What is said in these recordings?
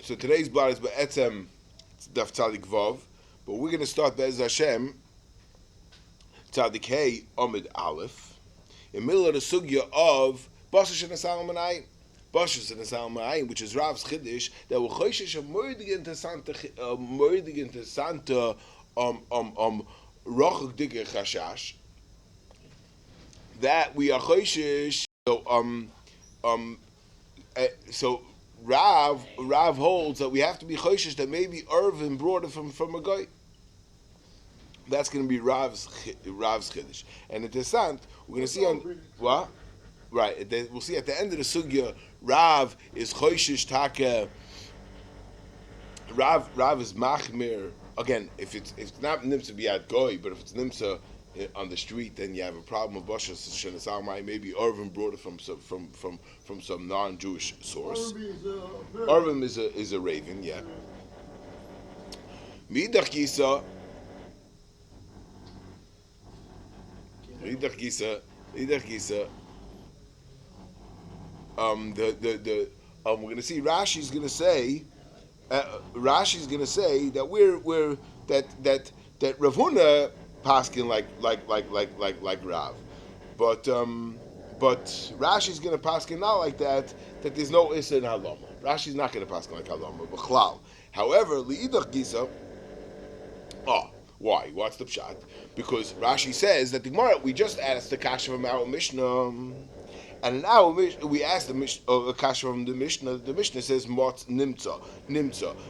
So today's blot is Be'etzem Daf Tzadik Vav, but we're going to start Be'ez Hashem Tzadik Hey Amid Aleph in the middle of the sugya of Bashash and Asal Manayin. Bashash and Asal Manayin, which is Rav's Chiddush, that will Choshesh a moedig interessante Rochuk Dike Chashash, that we are Choshesh. So Rav holds that we have to be choshesh that maybe Irvin brought it from a guy. That's going to be Rav's chiddush. And interessant, we're going to see on what? Right. We'll see at the end of the sugya, Rav is choshesh taka. Rav is machmir. Again, if it's not nimsa biyad goy, but if it's nimsa on the street, then you have a problem of Basha Shenesalmai. Maybe Irvin brought it from some non-Jewish source. Irvin is a raven, yeah. Midach Gisa. We're gonna see Rashi's gonna say that that Rav Huna paskin like Rav, but Rashi's gonna paskin not like that there's no issa in halama. Rashi's not gonna paskin like halama, but chlal. However, liidach gisa. Why? What's the pshat? Because Rashi says that the Gemara, we just asked the kasha from our Mishnah, and in our Mishnah we asked the kasha from the Mishnah. The Mishnah says mot nimtza.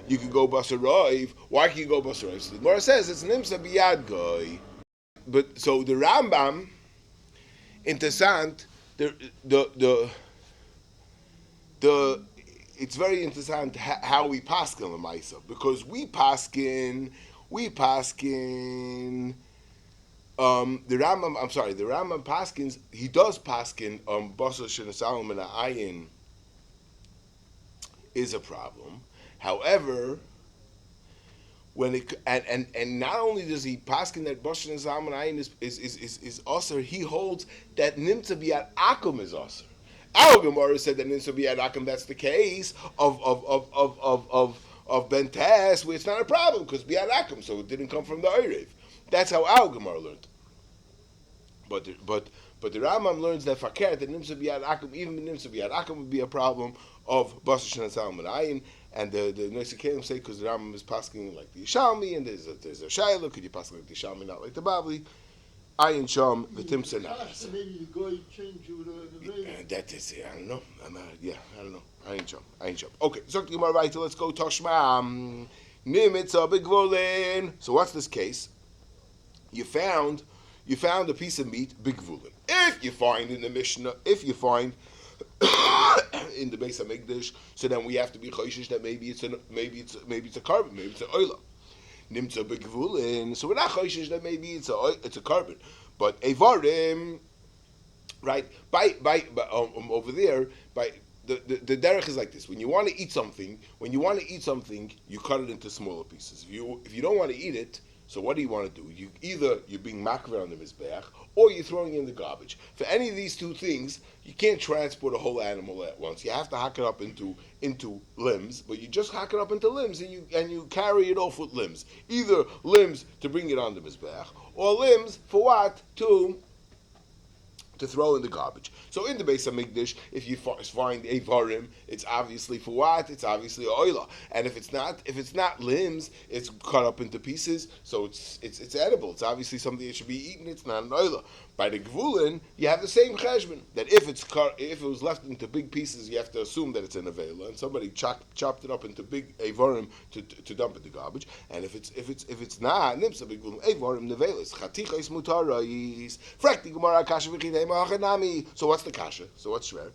You can go basarayv. Why can you go basarayv? So the Gemara says it's nimtza biyad goy. But so the Rambam, interessant. The it's very interesting how we paskin l'maisa, because we paskin. The Rambam paskins, he does paskin basar shenesalom and ayin is a problem. However, when it and not only does he paskin that basar shenesalom and ayin is usher, he holds that nimtza biyad akum is usher. Our Gemara said that nimtza biyad akum, that's the case of Ben Tess, where it's not a problem because biyad akum, so it didn't come from the Oirev. That's how our Gemara learned. But the Rambam learns that fakir that nimsa biyad akum, even nimsa biyad akum would be a problem of basar shenesalom and ayin. And the Neisikalim say because the Rambam is pasking like the Yishalmi, and there's a Shaila, could you pasking like the Yishalmi, not like the Babli? Ayin sham v'timsa nas. Maybe the guy changed you the That is it. I don't know. I don't know. Ayin sham. Okay, so let's go Toshma. Nimitza bigvolin. So what's this case? You found a piece of meat bigvolin. If you find in the Mishnah, in the Beis Hamikdash, so then we have to be choshesh that maybe it's a carbon, maybe it's an oila. Nimtza b'gvulin, so we're not choshesh that maybe it's a carbon, but evarim, right? By over there, by the derech is like this: when you want to eat something, you cut it into smaller pieces. If you don't want to eat it, so what do you want to do? You're being makver on the mizbeach, or you're throwing it in the garbage. For any of these two things, you can't transport a whole animal at once. You have to hack it up into limbs, but you just hack it up into limbs and you carry it off with limbs. Either limbs to bring it on the mizbeach, or limbs for what? To throw in the garbage. So in the Beis Hamikdash, if you find a varim, it's obviously for what? It's obviously oila. And if it's not limbs, it's cut up into pieces, so it's edible. It's obviously something that should be eaten. It's not an oila. By the gvulin, you have the same cheshbon that if it was left into big pieces, you have to assume that it's an avela, and somebody chopped it up into big avarim to dump in the garbage. And if it's not nimsa big gvulin avarim nevelis chatichos mutarais frakti gemara kasha v'chidei ma'achanami. So what's the kasha? So what's shver?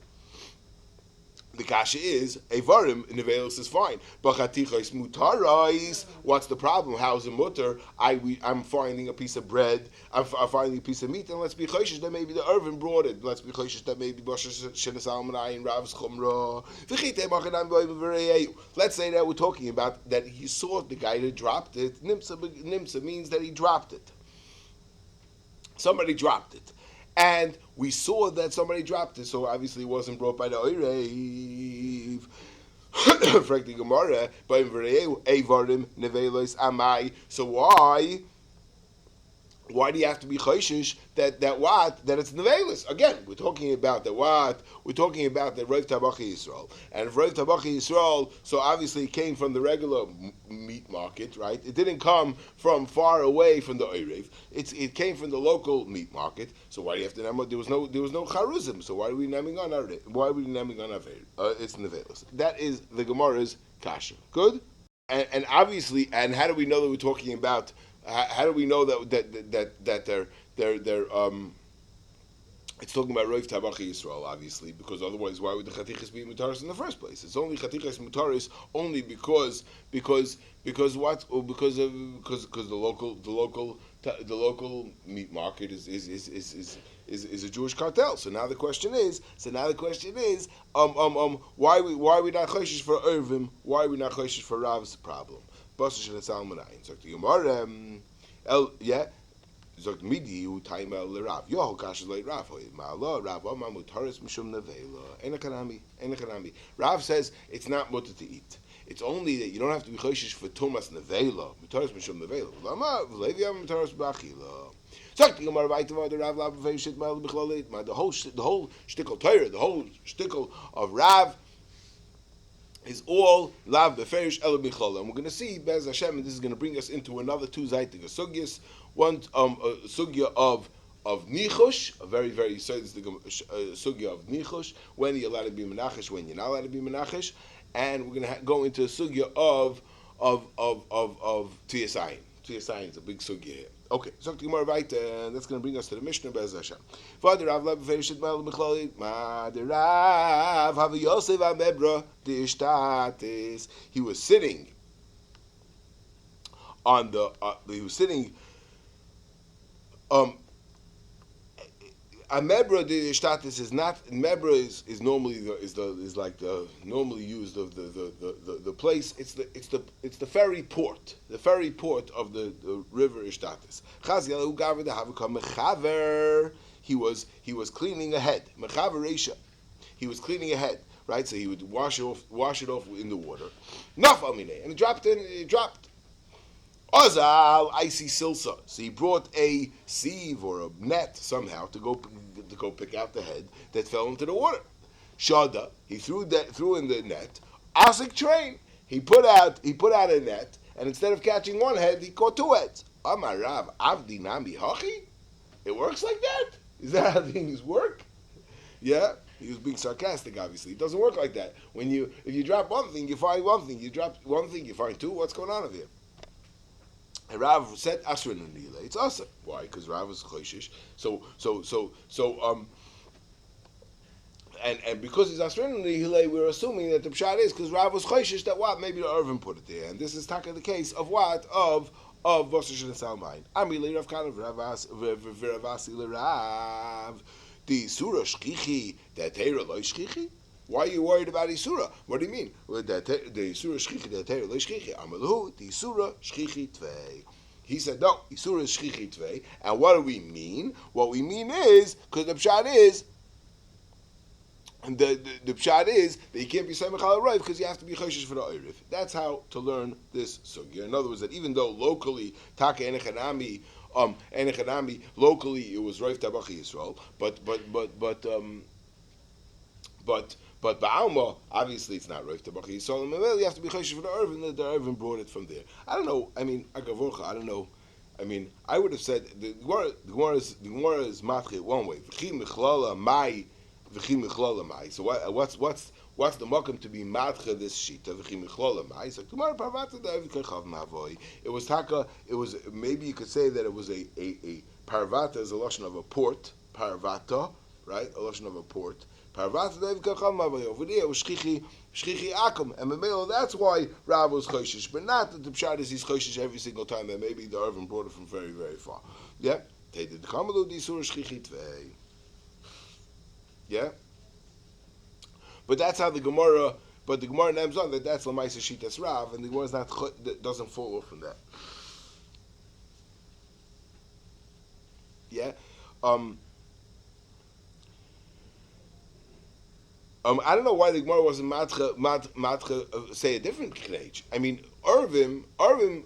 The kasha is avarim nevelis is fine, but chatichos mutarais. What's the problem? How's it mutter? I'm finding a piece of bread. I'm finding a piece of meat, and let's be choshesh that maybe the Irvin brought it. Let's be choshesh that maybe basar shenesalom and ayin Rav's chumrah. Let's say that we're talking about that he saw the guy that dropped it. Nimsa means that he dropped it. Somebody dropped it. And we saw that somebody dropped it, so obviously it wasn't brought by the Oirev. Frankly, Gemara, so why do you have to be choishish that it's nevelis? Again, we're talking about the what? We're talking about the Rav Tabachi Yisrael. And if Rav Tabachi Yisrael, so obviously it came from the regular meat market, right? It didn't come from far away from the Oirev. It came from the local meat market. So why do you have to name it? There was no charuzim. So why are we naming on Aver? Why are we naming on Aver? It's nevelis. That is the Gemara's kasha. Good? And obviously, and how do we know that we're talking about? How do we know that they're it's talking about Rav Tabachi Yisrael, obviously, because otherwise, why would the chatichas be mutaris in the first place? It's only chatichas mutaris only because what? Or because the local meat market is a Jewish cartel. So now the question is, why are we not choishish for Irvim? Why are we not choishish for Rav's problem? Bosnish and Salmonayin. So the Gemara, Zog midi u time el Rav. Yo kash le Rav. Ma'ala Rav Amar mutaris mishum nevela. Enakanami. Rav says it's not mutter to eat. It's only that you don't have to be choishish for tumas nevela. Mutaris mishum nevela. Lama v'levi am mutaris b'achila. So the Gemara vaytava the Rav lav v'yishit ma'al b'chlalit. The whole shtickle Torah, the whole shtickle of Rav is all lav beferish el b'chlala. And we're going to see Bez Hashem, and this is going to bring us into another two zaytig sugyas. One sugya of nichush, a very so this is the sugya of nichush. When you're allowed to be menachish, when you're not allowed to be menachish, and we're going to go into a sugya of tiyasayin. Tiyasayin is a big sugya here. Okay, so Gemara right, that's going to bring us to the Mishnah Bez Hashem. Father Rav Lev Verishit Mal Michlali, Ma de Rav Havi Yosef Amebra de Ishtatis. He was sitting on the. Amebra de Ishtatis is not. Mebra is normally normally used of the place. It's the ferry port. The ferry port of the river Ishtatis. Chaziel ugaver the havukam mechaver. He was cleaning a head. Mechaver reisha. He was cleaning a head. Right, so he would wash it off in the water. Naf amine, and it dropped. Ozal icy silsa. So he brought a sieve or a net somehow to go pick out the head that fell into the water. Shada, he threw in the net. Asik train. He put out a net, and instead of catching one head, he caught two heads. Amar Rav Avdi Nami Hachi. It works like that. Is that how things work? Yeah. He was being sarcastic, obviously. It doesn't work like that. If you drop one thing, you find one thing. You drop one thing, you find two. What's going on over here? And Rav said Asrin and Nila. It's awesome. Why? Because Rav was choishish. And because he's Asrin and Nila, we're assuming that the pshat is because Rav was choishish that what? Maybe the Irvin put it there. And this is taka the case of what? Of Bosnish and Salmain. Amili Rav Kan of Ravasi Rav. The Surah Shchichi, that Teira Loi Shchichi? Why are you worried about Isura? What do you mean? The Isura Shchichi, the Teira Loi Shchichi. Amalu, the Isura Shchichi Tvei. He said, no, Isura is Shchichi Tvei. And what do we mean? What we mean is, because the pshat is, and the pshat is that you can't be Semech al Rav because you have to be Choshish for the Oirif. That's how to learn this sugya. In other words, that even though locally, Taka Enechanami, locally it was Rav Tabachi Yisrael, but Ba'alma, obviously it's not Rav Tabachi Yisrael, and you have to be Choshish for the Irvin, the Irvin brought it from there. I don't know, I mean, Agavorcha, I don't know, I mean, I would have said, the Gemara is matchit one way, V'chi mechlala mai, so what's the makom to be matcha this shita? V'chi mechlala mai, it's like, tomorrow parvata da'ev kechav ma'avoy. It was maybe you could say that it was a parvata is a lashon of a port, parvata, right? A lashon of a port. Parvata da'ev kechav ma'avoy. Over there it was shchichi akum. And that's why Rav was choshish, but not that the pshat is he's choshish every single time, and maybe the Irvin brought it from very, very far. Yeah? They did kamalu disur shchichi tvei. Yeah? But that's how the Gemara names on that's Lamaisa Shitas Rav, and the Gemara doesn't fall off from that. Yeah? I don't know why the Gemara wasn't matcha say a different knage. I mean, Arvim,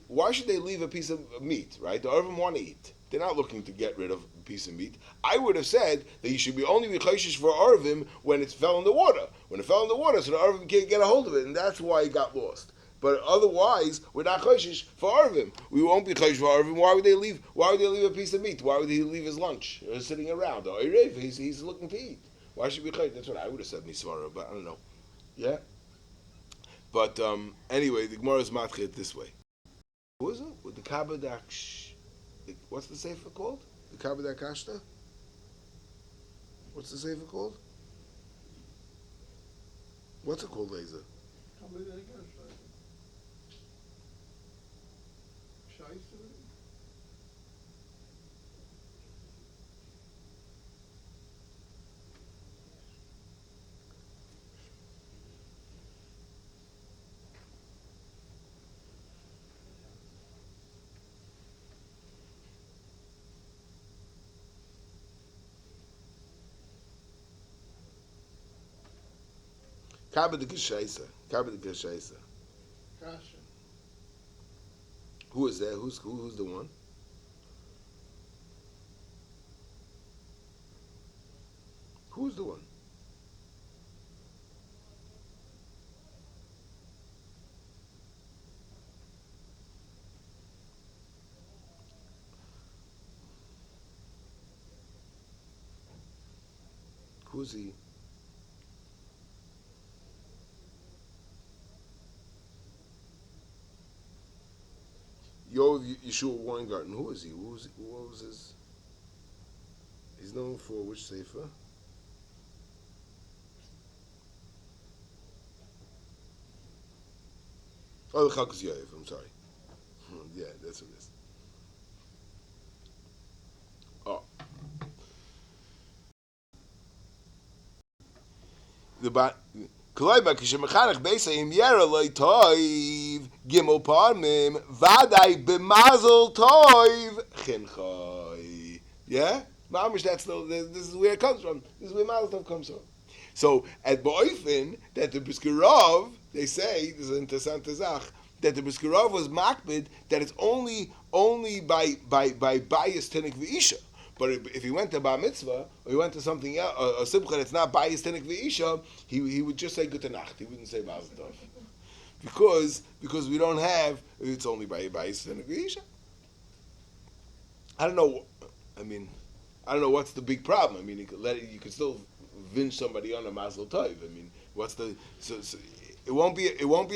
why should they leave a piece of meat, right? The Arvim want to eat. They're not looking to get rid of a piece of meat. I would have said that you should be only be chayshish for Arvim when it fell in the water. When it fell in the water, so the Arvim can't get a hold of it, and that's why it got lost. But otherwise, we're not chayshish for Arvim. We won't be chayshish for Arvim. Why would they leave? Why would they leave a piece of meat? Why would he leave his lunch? Sitting around. He's looking to eat. Why should we chayshish? That's what I would have said, Misvara, but I don't know. Yeah? But anyway, the Gemara is matched this way. What was it? With the Kabbadah, what's the sefer called? The Kabbadah Kashta? What's the sefer called? What's it called, Laser? Kabbadah Geshaisa. Kabbadah Geshaisa. Kasha. Who is that? Who's the one? Who's the one? Who's he? Yeshua Weingarten. Who is he? What was his? He's known for which sefer? Oh, the Chalkas Yoyev. I'm sorry. Yeah, that's what it is. Oh. The Kloiba kishemechanech beisayim yera loy toiv gimel parmim vaday b'mazel toiv chinchoy. Yeah, mamish. This is where it comes from. This is where mazel tov comes from. So at Boifin that the Briskerov, they say this is an interessant zach, that the Briskerov was makbid that it's only by bias tenik v'isha. But if he went to Bar Mitzvah, or he went to something else, a Simcha that's not Bayis Tenik V'Isha, he would just say Good Nacht. He wouldn't say Mazel Tov. Because we don't have, it's only by Bayis Tenik V'Isha. I don't know what's the big problem. I mean, you could still vinge somebody on a Mazel Tov. I mean, what's the, so it won't be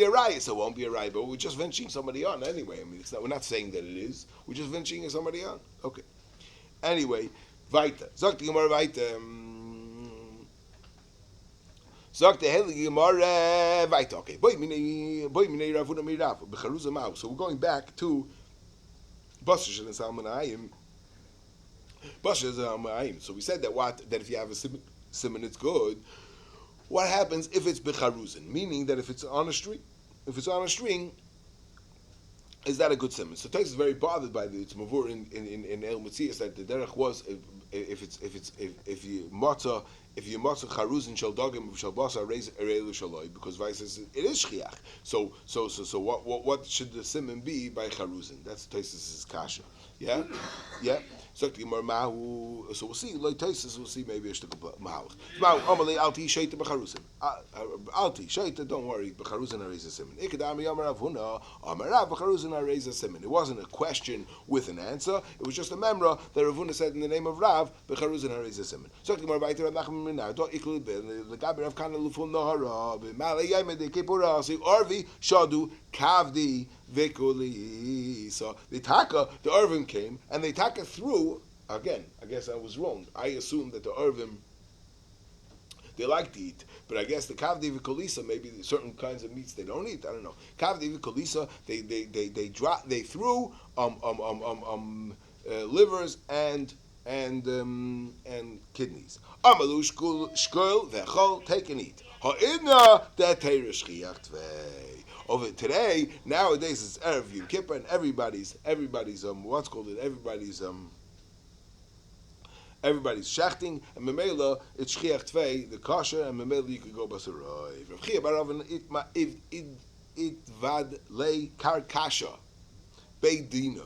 a riot, so it won't be a riot, but we're just vinching somebody on anyway. I mean, we're not saying that it is. We're just vinching somebody on. Okay. Anyway, weiter. Sagt die Gemara weiter. Sagt der Heilige Gemara weiter. Okay. Boy minei Ravuna Mirav. Becharuza Mau. So we're going back to Bashish and Salmanayim. Bashish and Salmanayim. So we said that if you have a simon, it's good. What happens if it's Becharuzin? Meaning that if it's on a string, is that a good simon? So Tais is very bothered by the it's mavur in El Metzias that the derech was if you matzah charuzin shel dogim shel basa raise erelu shaloi, because Vice says it is shchiach. So what should the simon be by charuzin? That's Tais' kasha. Yeah. So we'll see. Like Taisus, we'll see maybe a shtuk of mahalach. Now, Amalei alti sheita b'charusin. Alti sheita, don't worry. B'charusin areza simin. Ikadami amarav huna amarav b'charusin areza simin. It wasn't a question with an answer. It was just a memra that Ravuna said in the name of Rav b'charusin areza simin. So Gemara vayter Nachman minah do ikul legabi Rav Kana lufun nahara b'malei yamed dekepura si arvi shadu kavdi vekuli. So the Irvim came and they taka through. Again, I guess I was wrong. I assumed that the Irvim they like to eat, but I guess the kavdi v'kolisa, maybe certain kinds of meats they don't eat. I don't know. Kavdi v'kolisa, they threw livers and kidneys. Amalu shkol v'chol, take and eat. Ha'idna de'teirish chiach tvei. Over today, nowadays it's Erev Yom Kippur, and everybody's everybody's shachting, and memela it's shchiach tvei the kosher, and memela you could go basaroy. Rav Chia bar Rav it vad lei karkasha beidina.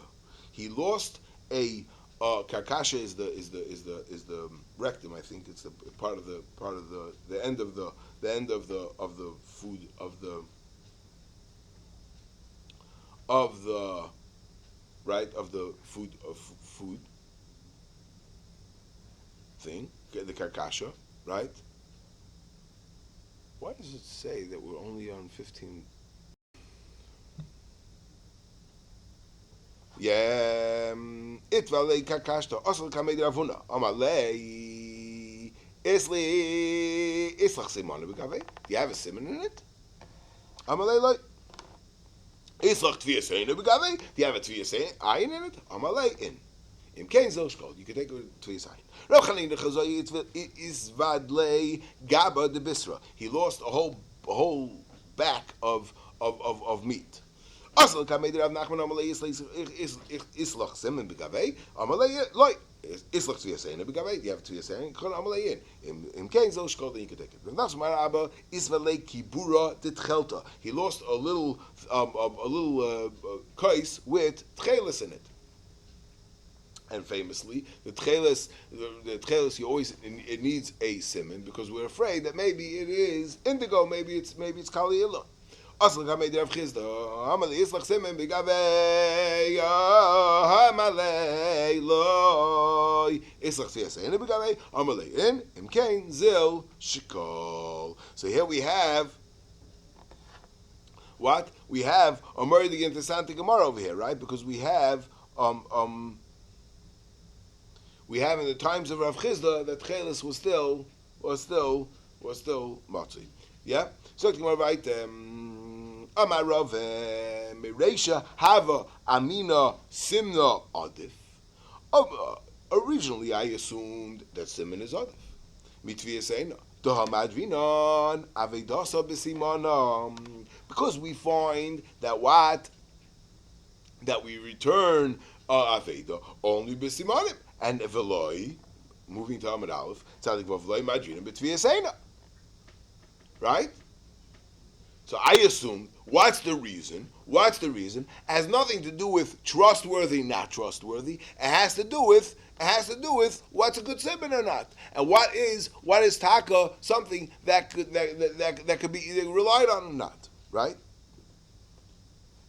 He lost a karkasha is the rectum. I think it's the part of the end of the food of the food thing, the karkasha, right? Why does it say that we're only on 15? Yeah, it valei karkashta. Also, kamei Ravuna. Amalei islach simon begave. Do you have a simon in it? Amalei like islach tviyasein begave. Do you have a tviyasein ayin in it? Amalei in. Im kein zoshkol. You can take it tviyasein. Rochanin dechazoy is vadlei gaba de bisra. He lost a whole back of meat. Also, kamei Rav Nachman amalei islach simon begave. Amalei like. Islach tviyasein begave. You have tviyasein. Chol amalei in. Im kein zoshkol. Then you can take it. That's my Abba isvalei kibura ditchelta. He lost a little kais with tchelis in it. And famously, the tchelis, you always it needs a simon because we're afraid that maybe it is indigo, maybe it's kali ilon. Also, kamei Rav Chizda, amalei islach simon begave, amalei loy islach tviyasein begave, amalei in imkein zil shikol. So here we have what we have a murder into Santa Gemara over here, right? Because we have in the times of Rav Chizda that chelis was still matzi. Yeah. So Gemara right. Amar Rav Mereisha Hava Amina Simna Adif. Originally, I assumed that Simon is Adif. Mitviyaseina. Dohamadvinan Avedasa B'Simanam. Because we find that we return Aveda only B'Simanim. And Veloi, moving to Amud Aleph, Tzadik Vavloi Madrinim B'Tviyaseina. Right? So I assume, what's the reason? Has nothing to do with trustworthy, not trustworthy. It has to do with what's a good simon or not, and what is taka something that could be either relied on or not, right?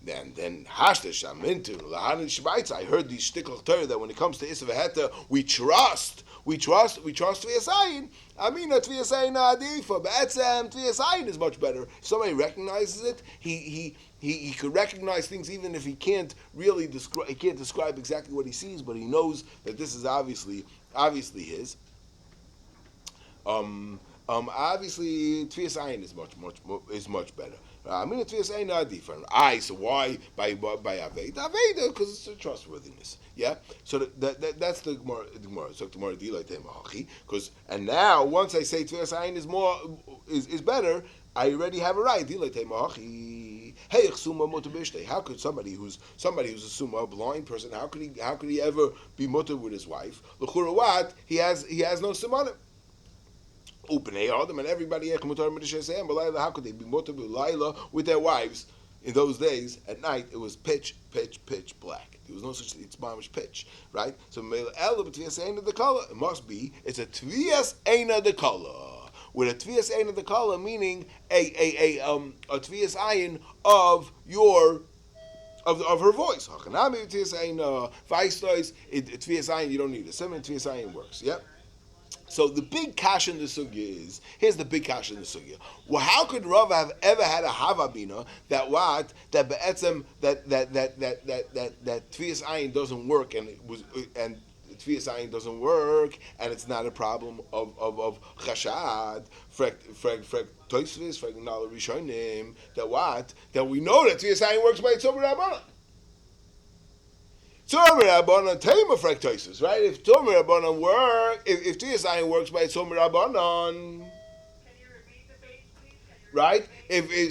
Then hashta shamintu lahanin shvaitz. I heard these shtickle Torah that when it comes to isavaheta, we trust tviyasayin. I mean, tviyasayin adifa, but tviyasayin is much better. If somebody recognizes it, he could recognize things even if he can't really describe. He can't describe exactly what he sees, but he knows that this is obviously his. Obviously, tviyasayin is much better. I mean, tviyasayin not different. So why by aveda? Aveda because it's a trustworthiness. Yeah. So that's the Gemara. So the Gemara dilay temahachi because and now once I say tviyasayin is better, I already have a right. Dilay temahachi. Hey, chsuma mutar b'ishtei. How could somebody who's a summa, a blind person, how could he ever be mutar with his wife? L'chura what? He has no simanim. Upenei Adam and everybody, how could they be mutar b'layla with their wives? In those days, at night, it was pitch black. There was no such thing. It's mamish pitch, right? So it must be. It's a tviyas eina de kala. With a tviyas eina de kala, meaning a tviyas ayin of her voice. Hachanami tviyas eina vaystois. Tviyas ayin you don't need a simon. Tviyas ayin works. Yep. So the big kash in the sugya is, here's the big kash in the sugya. Well, how could Rav have ever had a havabina that be'etzem that tvias ayin doesn't work and tvias ayin doesn't work and it's not a problem of chashad frek toisvis frek nala rishonim that we know that tvias ayin works by tzom rabbanan. Tomer Rabbanan Tema Fraktosis, right? If Tomer Rabbanan work, if Tviyasayin works by Tomer Rabbanan. Can you repeat the page, please? right?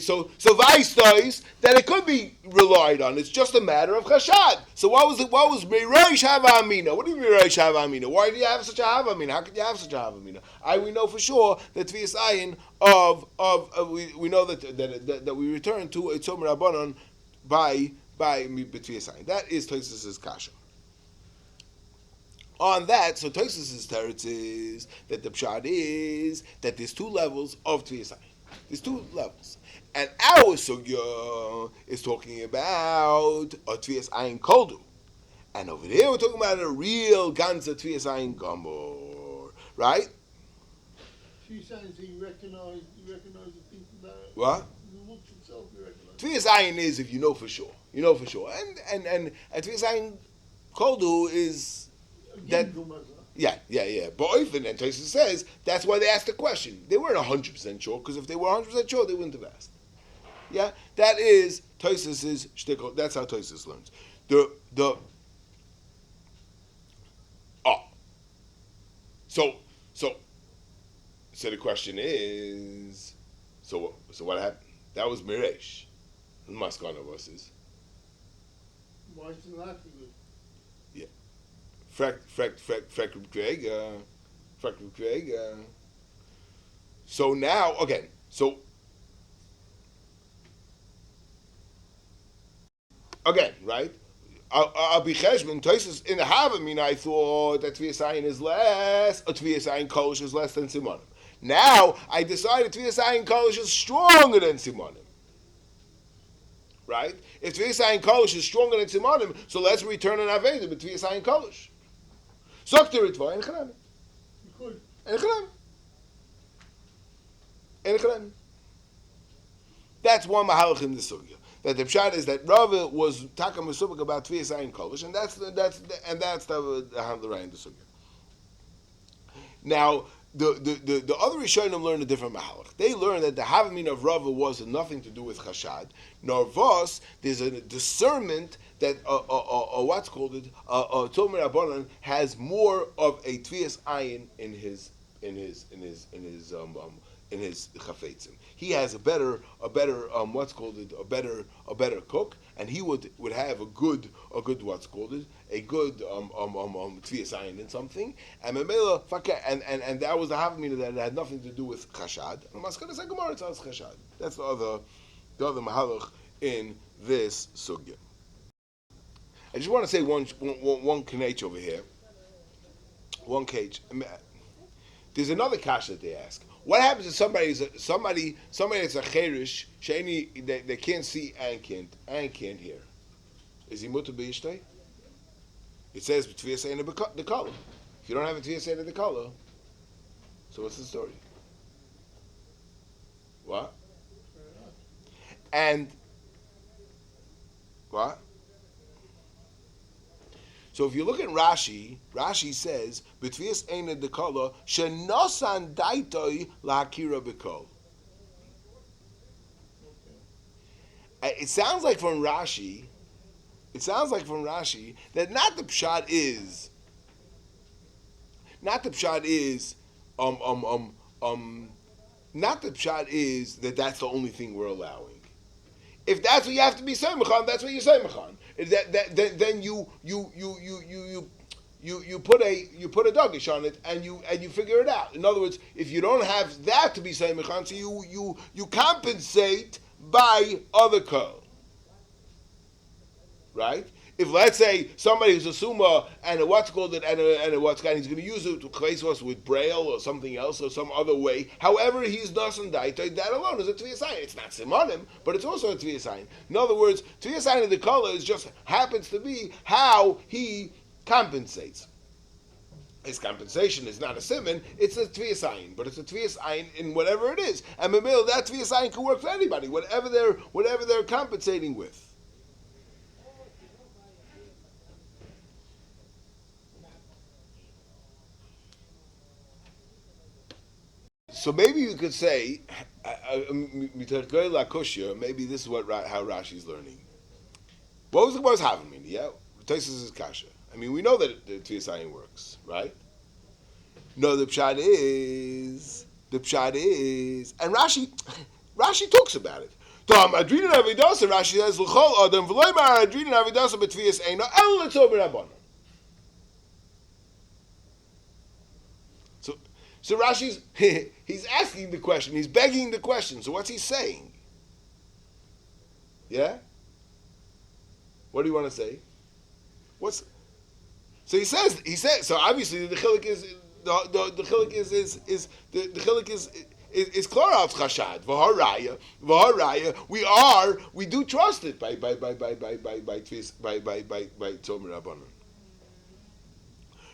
So Vaistais, then it could be relied on. It's just a matter of chashad. So what was it? What was Mirosh Hava Amina? What do you mean Mirosh Hava Amina? Why do you have such a Hava Amina? How could you have such a Hava Amina? We know for sure that Tvias Ayin we know that we return to a Tzom Rabbanon by Tvias Ayin. That is Tosfos's kasha. On that, so Tosfos's teretz is that the pshat is that there's two levels of Tvias Ayin. There's two levels. And our sugya is talking about a Tvias Ayin Koldu. And over there we're talking about a real Ganza Tvias Ayin Gomor. Right? She's saying you recognize the thing from that. What? The looks itself you recognize. Tvias Ayin is if you know for sure. You know for sure. And Tvias Ayin Koldu is that. Yeah. But often, and Tosfos says, that's why they asked the question. They weren't 100% sure, because if they were 100% sure, they wouldn't have asked. Yeah? That is Tosfos's shtickle. That's how Tosfos learns. So the question is, so what happened? That was Miresh. The Maskana was is. Why is it laughing? Yeah. Frek. So now, again, right? I'll be cheshbon. Tosfos in the Havamina, I thought that Tvias Ayin is less, or Tvias Ayin Kolish is less than Simonim. Now, I decided Tvias Ayin Kolish is stronger than Simonim. Right? If Tvias Ayin Kolish is stronger than Simonim, so let's return an Aveda with Tvias Ayin Kolish. Sokter Ritva, en Chanami. En Chanami. That's one mahalach in the sugya. That the pshat is that Rava was taka mesubak about Tvias Ayin Kolish, and that's the right in the sugya. Now, the other Rishonim learn a different mahalach. They learn that the Havamin of Rava was nothing to do with chashad. Nor vos, there's a discernment that what's called it Tomer Rabbanan has more of a Tvias Ayin in his chafetzim. He has a better what's called it a better cook, and he would have a good what's called it a good Tvias Ayin in something, and Memela and that was the Havamina that had nothing to do with chashad. And Maskana say Gemara tells chashad. That's the other mahalach in this sugya. I just want to say one knach over here. One cage. There's another kasha that they ask. What happens if somebody that's a cherish, they can't see and can't hear? Is he mutter b'yishtay? It says Tvias Ayin the color. If you don't have a Tvias Ayin the color, so what's the story? What? And what? So if you look at Rashi says, "B'tvias Eina dekala shenosan daitoi la'akira b'kol." It sounds like from Rashi that not the pshat is that that's the only thing we're allowing. If that's what you have to be seimachan, that's what you're seimachan. Then you put a dagish on it and you figure it out. In other words, if you don't have that to be seimachan, so you compensate by other kol. Right? If let's say somebody who's a summa and he's going to use it to place us with braille or something else or some other way. However, he's nasan daitoi. That alone is a Tvias Ayin. It's not simonim, but it's also a Tvias Ayin. In other words, Tvias Ayin of the color just happens to be how he compensates. His compensation is not a simon; it's a Tvias Ayin, but it's a Tvias Ayin in whatever it is. And Mamil, that Tvias Ayin can work for anybody, whatever they're compensating with. So maybe you could say, maybe this is how Rashi's learning. What was Havamina? Yeah, Tosfos is kasha. I mean, we know that the Tvias Ayin works, right? No, the pshat is, and Rashi Rashi talks about it. Rashi says, "L'chol adam v'loy mar adrin avidasa b'tvias eino el l'tzober rabbanon." So Rashi's he's asking the question. He's begging the question. So what's he saying? Yeah. What do you want to say? So he says. So obviously the chilik is the chilik the chilik is klorav chashad v'haraya. We do trust it by tzomer rabbanon.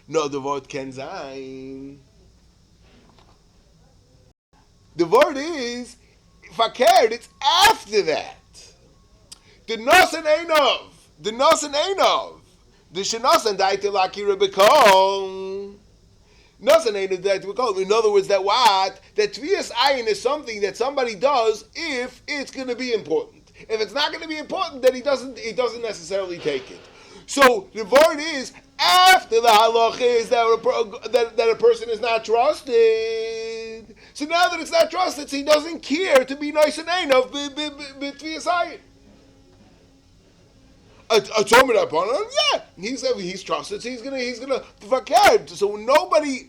No, the word ken zayin. The word is fakir. It's after that. The nosen einov. The shenasen daite lakira bekol. Nosen einov daite bekol. In other words, that tvias ayin is something that somebody does if it's going to be important. If it's not going to be important, then he doesn't necessarily take it. So the word is after the halach is that a person is not trusted. So now that it's not trusted, so he doesn't care to be nice and einov b'tvias ayin. A Tomer Rabbanon, yeah, he's trusted, so he's gonna fakir. So nobody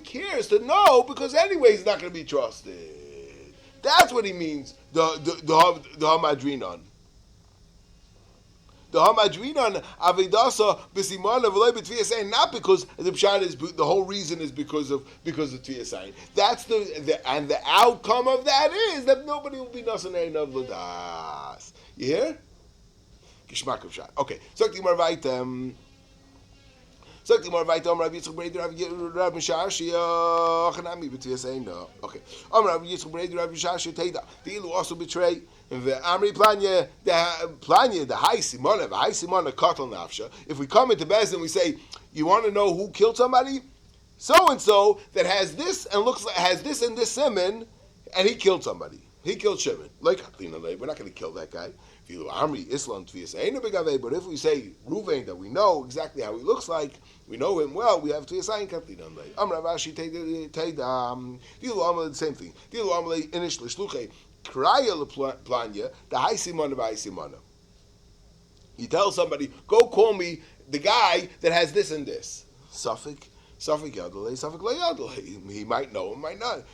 cares to know because anyway he's not gonna be trusted. That's what he means. The hamadrinon. The hamadrinon avidasa b'simon v'loy b'tviyasayin, not because the pshat is the whole reason is because of tviyasayin. That's and the outcome of that is that nobody will be nasan einav l'das. You hear? Okay, so the more weiter. Rabbi Yitzchak Breder, Rabbi Mishashi, Chanami b'tviyasayin. Okay, Rabbi Yitzchak Breder, Rabbi Mishashi, Teda. The ilu also betray. The Amri Planya, the high simona, katal nafsha. If we come into Bezdin and we say, you want to know who killed somebody? So and so that has this and has this and this simon, and he killed somebody. He killed Shimon. Like we're not going to kill that guy. But if we say Ruvain that we know exactly how he looks like, we know him well, we have tviyasayin katlin lay. Amar Rashi the same thing. Inish l'shluchei kraya l'planya the high simona by simona. You tell somebody, go call me the guy that has this and this. Suffolk Yadalei, Suffolk Le Yadalei. He might know, might not.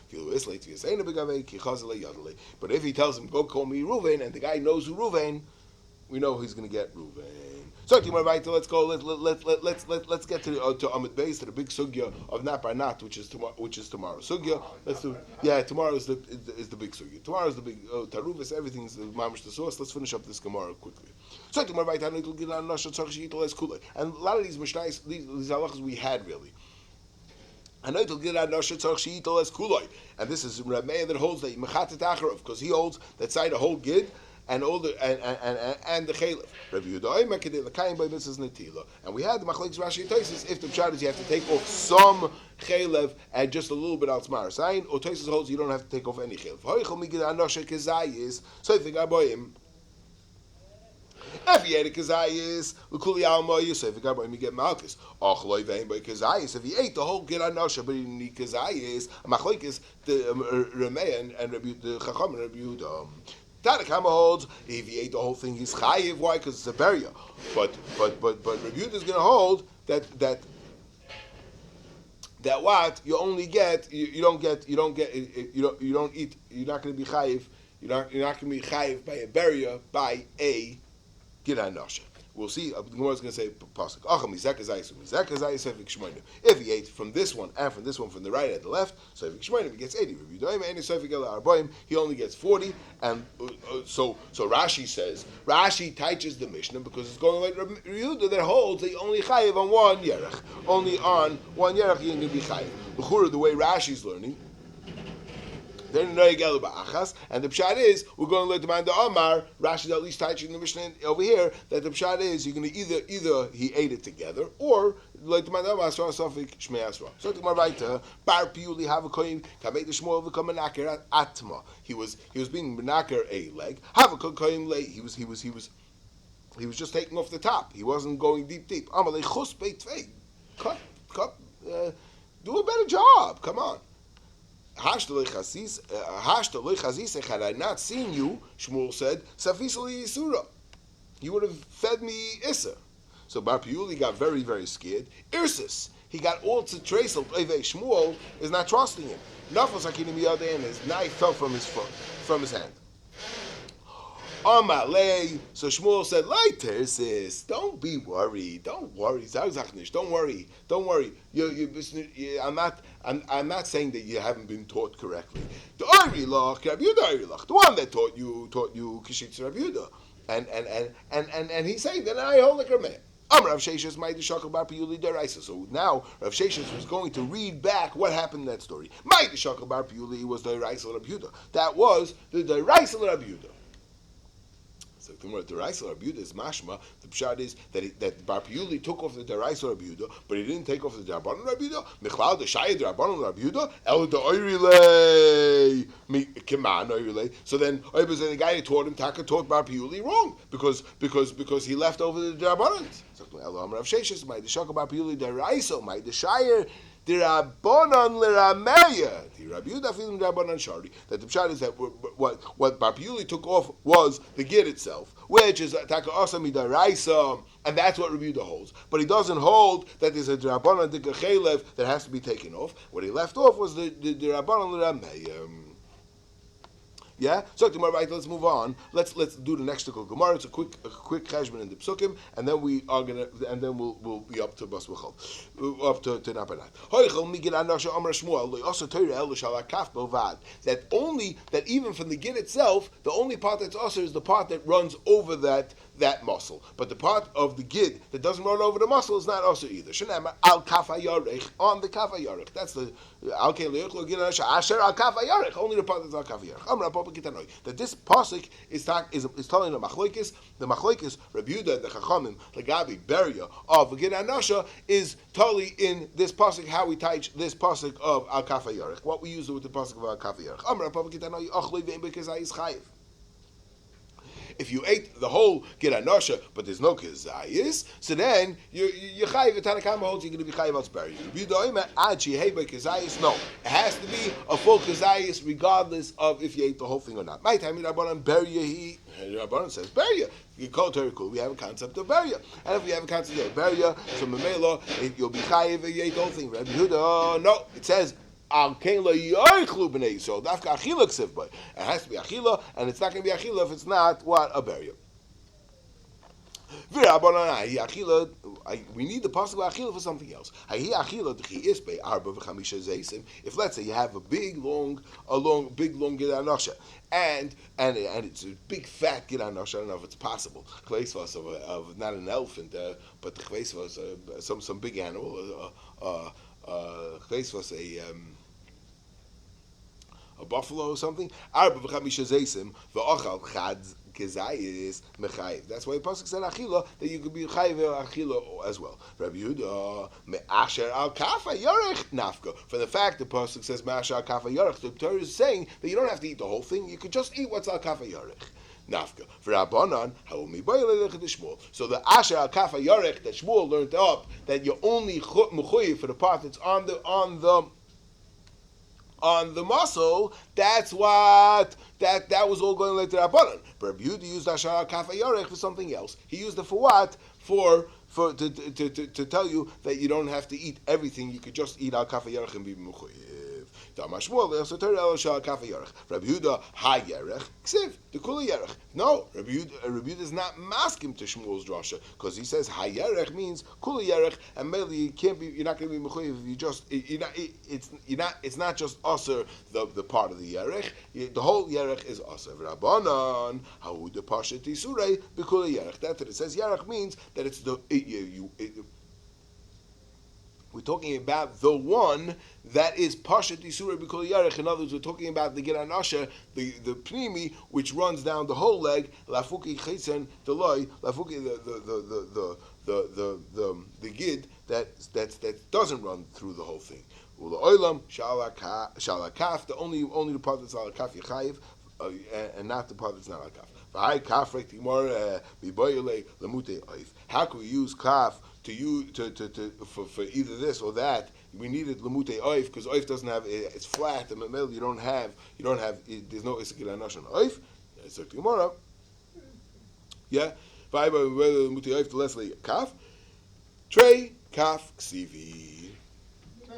But if he tells him, go call me Ruvain, and the guy knows who Ruvain, we know he's going to get Ruvain. So let's go. Let's get to Amid Beis, to the big sugya of Nat by Nat, which is tomorrow. Sugya. Let's do. Yeah, tomorrow is the big sugya. Tomorrow is the big Taruvus. Everything's the mamish the source. Let's finish up this Gemara quickly. So and a lot of these mishnayos, these halachas we had really. And this is Rameh that holds that Mechatet Acharov, because he holds that side a whole gid and all the and the Chalif. And we had the Machlekes Rashi and Tosfos. If the pshat is you have to take off some Chalev and just a little bit Altzmar Sayin, or Tosfos holds you don't have to take off any Chalev. So if the Gaboyim. If he ate a kazayis, l'kuli alma Yosef, you get malchus. Och loy vein by kazayis. If he ate the whole gid anosha, but he didn't eat kazayis, machlekes the Rameh and the Chacham and Rabbi Yehuda. Tanakama holds if he ate the whole thing, he's chayiv. Why? Because it's a beria. But Rabbi Yehuda is going to hold that what you only get, you don't eat. You're not going to be chayiv. You're not going to be chayiv by a beria by a Gidai Nasha. We'll see. The Gemara is going to say pasuk. If he ate from this one and from this one from the right and the left, so he gets 80. He only gets 40. And so Rashi says Rashi teaches the Mishnah because it's going like Yehuda that holds that only chayiv on one yerech. Only on one yerech you can be chayiv. The way Rashi's learning. And the pshat is we're going to let the man the Amar Rashi at least teaching the Mishnah over here that the pshat is you're going to either he ate it together or let the man the Amar Safik Shmei Asra. So the Marvaita Bar Piuli have a coin can make the Shmuel become an Aker Atma. He was being menaker a leg. Have a coin lay. He was just taking off the top. He wasn't going deep. Amalei Chus Beit Tvei. Cut. Do a better job. Come on. Had I not seen you, Shmuel said, Safisali Yisura. You would have fed me Issa. So Bar Piyuli got very, very scared. Irsis, he got all to trace. Shmuel is not trusting him. Nafos Hakinim Yadeh, and his knife fell from his hand. Amalei. So Shmuel said, "Like Tersis, don't be worried. Don't worry. Zagzachnish. Don't worry. Don't worry. I'm not saying that you haven't been taught correctly. The Oirilach, Rabbi Yehuda, the one that taught you Kishitz Rabbi Yehuda, and he's saying that I hold like a man." Rav Sheshes might shakal bar piyuli deraisa. So now Rav Sheshes was going to read back what happened in that story. Might shakal bar piyuli was the deraisa Rabbi Yehuda. That was the deraisa Rabbi Yehuda. So the deraisa Rabbi Yehuda is mashma. The pshat is that Bar Piyuli took off the deraisa Rabbi Yehuda, but he didn't take off the derabanan Rabbi Yehuda. Michlal the shayid derabanan Rabbi Yehuda. El the oirilei keman oirilei. So then the guy who taught him taught Bar Piyuli wrong because he left over the derabanan. Elam Rav Sheshes might the shakal Bar Piyuli deraisa might the shayir. The Rabbanon l'Rameya, the Rabbi Yehuda feeling Rabbanon Shari. That the pshat is that what Bar Piyuli took off was the gid itself, which is taka asami daraisa, and that's what Rabbi Yehuda holds. But he doesn't hold that there's a Rabbanon dikachelev that has to be taken off. What he left off was the Rabbanon l'Rameya. Yeah. So tomorrow, right? Let's move on. Let's do the next Tikul Gemara. It's a quick cheshbon in the psukim, and then we'll be up to Bas B'chol, up to Napanat. That even from the gid itself, the only part that's usher is the part that runs over that muscle. But the part of the gid that doesn't run over the muscle is not usher either. Shenema al kafa yarech, on the kafa yarech. That's the al keilechlo gid asher al kafa yarech. Only the part that's al kafa yarech. That this pasuk is telling the machlokes. The machlokes Rabbi Yehuda and the Chachamim legabi beria of gid anasha is totally in this pasuk. How we teach this pasuk of al kafa yarech. What we use with the pasuk of al kafa yarech. Amra papa kitanoi achloi ve'im bekezai is chayiv. If you ate the whole gid anasha, but there's no kezayis, so then you chayiv. The Tanakama holds you're going to be chayiv al tzbari. No, it has to be a full kezayis regardless of if you ate the whole thing or not. My time Rabbanan beria, Rabbanan says beria. You call it cool. We have a concept of beria, and if we have a concept of beria, so memela you'll be chayiv if you ate the whole thing. Rabbi Yehuda, no, it says. So dafka achila ksiv, but it has to be achila, and it's not going to be achila if it's not what a beria. We need the possible achila for something else. If let's say you have a big long gid anasha, and it's a big fat gid anasha. I don't know if it's possible. Chveisvas of not an elephant, but the chveisvas some big animal. A buffalo or something. That's why the pasuk said achila, that you could be chayiv achila as well. Rabbi Yehuda me'asher al kafa yarech nafka. For the fact the pasuk says me'asher al kafa yarech, the Torah is saying that you don't have to eat the whole thing. You could just eat what's al kafa yarech. Nafka. For Rabbanan, so the asher al kafa yarech that Shmuel learned up, that you're only mechuyev for the part that's on the muscle. That's what that was all going like the Rabbanan. But Rabbi Yehuda used asher al kafa yarech for something else. He used it for what? To tell you that you don't have to eat everything. You could just eat al kafa yarech and be mechuyev. Rabbi Yehuda ha yerech ksiv the kula yerech. No, Rabbi Yehuda is not masking to Shmuel's drasha because he says ha yerech means kula yerech, and mainly you're not going to be mechuyev if you just it's not just aser the part of the yerech. The whole yerech is aser. Rabbanan hahu de pashat isurei b'kula yerech. That it says yerech means that it's we're talking about the one that is Pashat Yisura B'Kol Yarech. In other words, we're talking about the Gid Anasha, the Pnimi, which runs down the whole leg. Lafuki Chaysen Deloy, Lafuki the Gid that doesn't run through the whole thing. Ula Oilam Shalakaf, the only the part that's Alakaf Yechayiv, and not the part that's not Alakaf. How can we use kaf for either this or that? We needed lemute oif because oif doesn't have it's flat and memel. You don't have there's no isikil anosh on oif. It's like the Gemara. Yeah, vayba lemute oif to Leslie kaf trey kaf ksivi.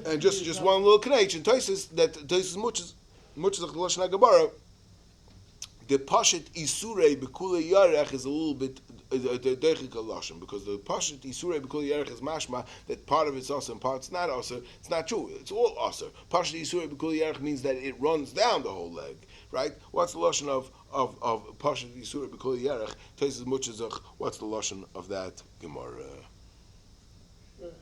And just one little connection. Toises much as the lashon Gemara. The pashet isurei bekule yarech is a little bit deichik lashon because the pashet isurei bekule yarech is mashma that part of it's also and part's not also. It's not true. It's all also. Pashet isurei bekule yarech means that it runs down the whole leg, right? What's the lashon of pashet isurei bekule yarech? Toises much as what's the lashon of that Gemara? Sure.